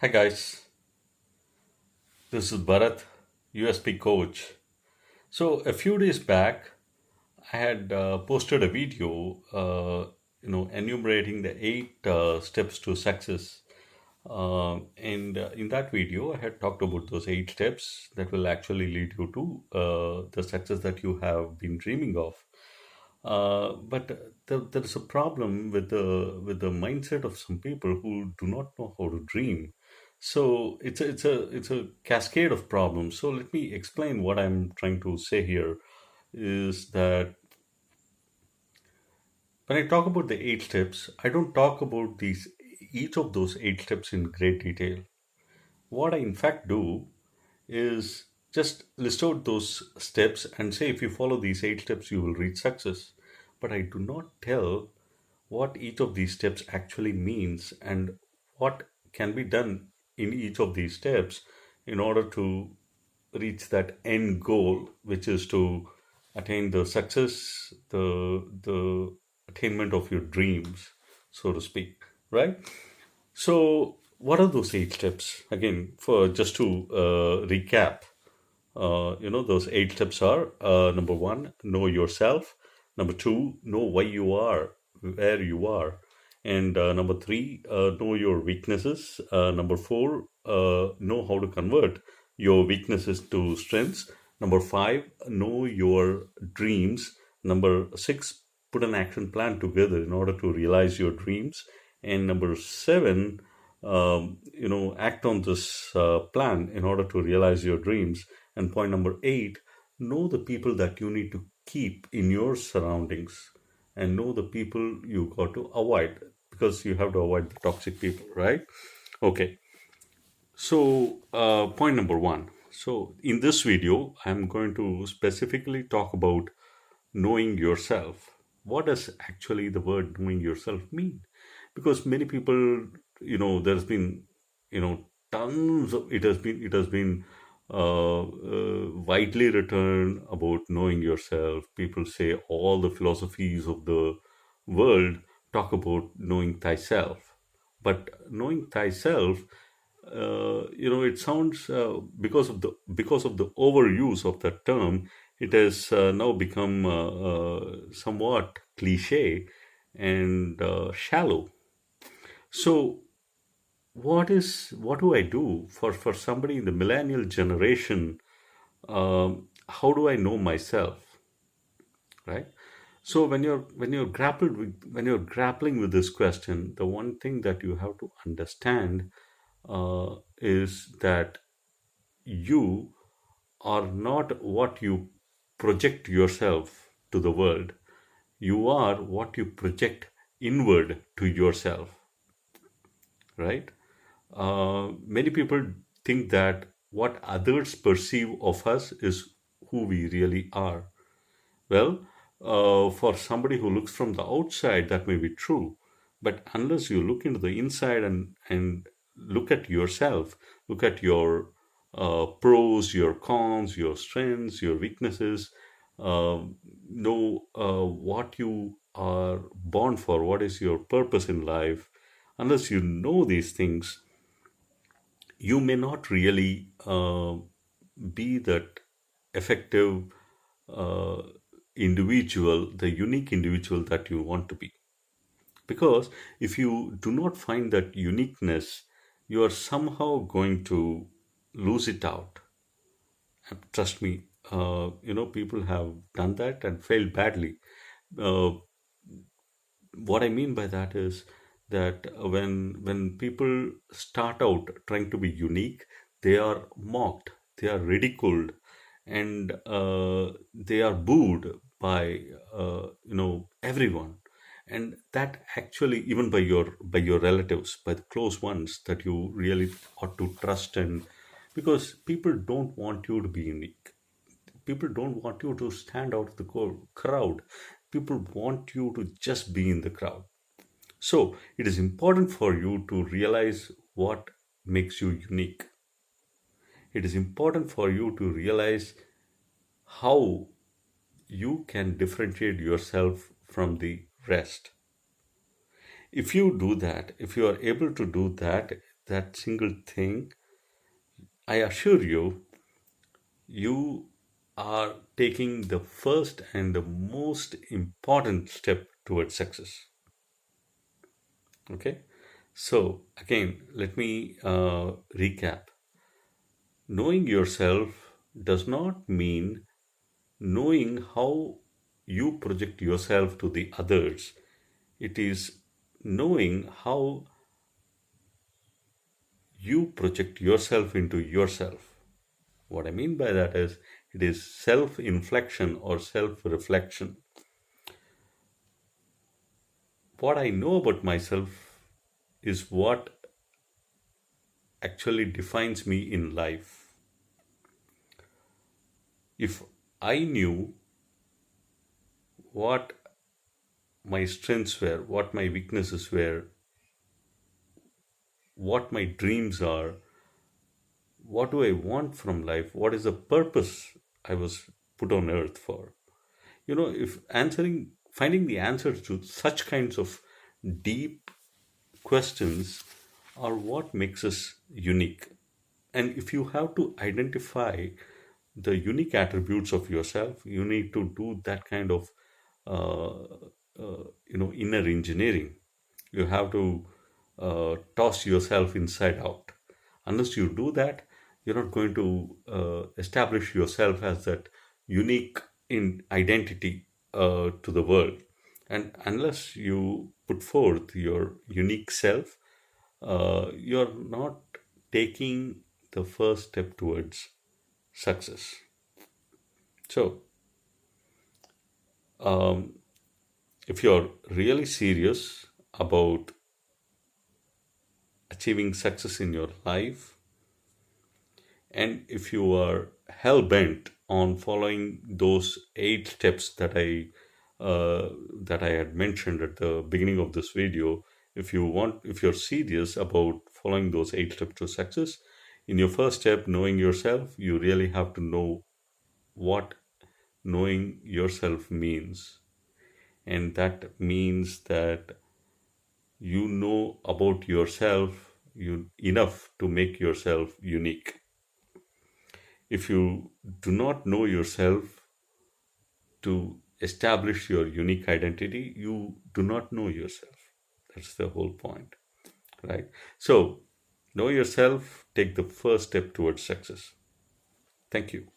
Hi guys, this is Bharat, USP coach. So a few days back, I had posted a video, enumerating the eight steps to success. And in that video, I had talked about those eight steps that will actually lead you to the success that you have been dreaming of. But there is a problem with the mindset of some people who do not know how to dream. So it's a cascade of problems. So let me explain what I'm trying to say here is that when I talk about the eight steps, I don't talk about these each of those eight steps in great detail. What I in fact do is just list out those steps and say if you follow these eight steps, you will reach success. But I do not tell what each of these steps actually means and what can be done in each of these steps in order to reach that end goal, which is to attain the success, the attainment of your dreams, so to speak, right? So, what are those eight steps? Again, for just to recap, those eight steps are number one, know yourself. Number two, know why you are, where you are. And number three, know your weaknesses. Number four, know how to convert your weaknesses to strengths. Number five, know your dreams. Number six, put an action plan together in order to realize your dreams. And number seven, act on this plan in order to realize your dreams. And point number eight, know the people that you need to keep in your surroundings and know the people you got to avoid because you have to avoid the toxic people, right? Okay. So, point number one. So, in this video, I'm going to specifically talk about knowing yourself. What does actually the word knowing yourself mean? Because many people, there's been, tons of it has been widely written about knowing yourself. People say all the philosophies of the world talk about knowing thyself, but knowing thyself, it sounds because of the overuse of that term, it has now become somewhat cliche and shallow. So what do I do for somebody in the millennial generation? How do I know myself, right? So when you're grappling with this question, the one thing that you have to understand is that you are not what you project yourself to the world. You are what you project inward to yourself, right? Many people think that what others perceive of us is who we really are. Well, for somebody who looks from the outside, that may be true. But unless you look into the inside and look at yourself, look at your pros, your cons, your strengths, your weaknesses, uh, know what you are born for, what is your purpose in life. Unless you know these things, you may not really be that effective uh, individual, the unique individual that you want to be. Because if you do not find that uniqueness, you are somehow going to lose it out. And trust me, people have done that and failed badly. Uh, what I mean by that is that when people start out trying to be unique, they are mocked, they are ridiculed, and they are booed by everyone, and that actually even by your relatives, by the close ones that you really ought to trust, and because people don't want you to be unique. People don't want you to stand out of the crowd. People want you to just be in the crowd. So it is important for you to realize what makes you unique. It is important for you to realize how you can differentiate yourself from the rest. If you do that, if you are able to do that, that single thing, I assure you, you are taking the first and the most important step towards success. Okay. So, again, let me recap. Knowing yourself does not mean knowing how you project yourself to the others. It is knowing how you project yourself into yourself. What I mean by that is it is self inflection or self reflection. What I know about myself is what actually defines me in life. If I knew what my strengths were, what my weaknesses were, what my dreams are, what do I want from life, what is the purpose I was put on earth for. If finding the answers to such kinds of deep questions are what makes us unique. And if you have to identify the unique attributes of yourself, you need to do that kind of inner engineering. You have to toss yourself inside out. Unless you do that, you're not going to establish yourself as that unique in identity to the world. And unless you put forth your unique self, you're not taking the first step towards success. So, um, if you're really serious about achieving success in your life, and if you are hell bent on following those 8 steps that I had mentioned at the beginning of this video, if you're serious about following those 8 steps to success, in your first step, knowing yourself, you really have to know what knowing yourself means. And that means that you know about yourself enough to make yourself unique. If you do not know yourself to establish your unique identity, you do not know yourself. That's the whole point, right? So, know yourself, take the first step towards success. Thank you.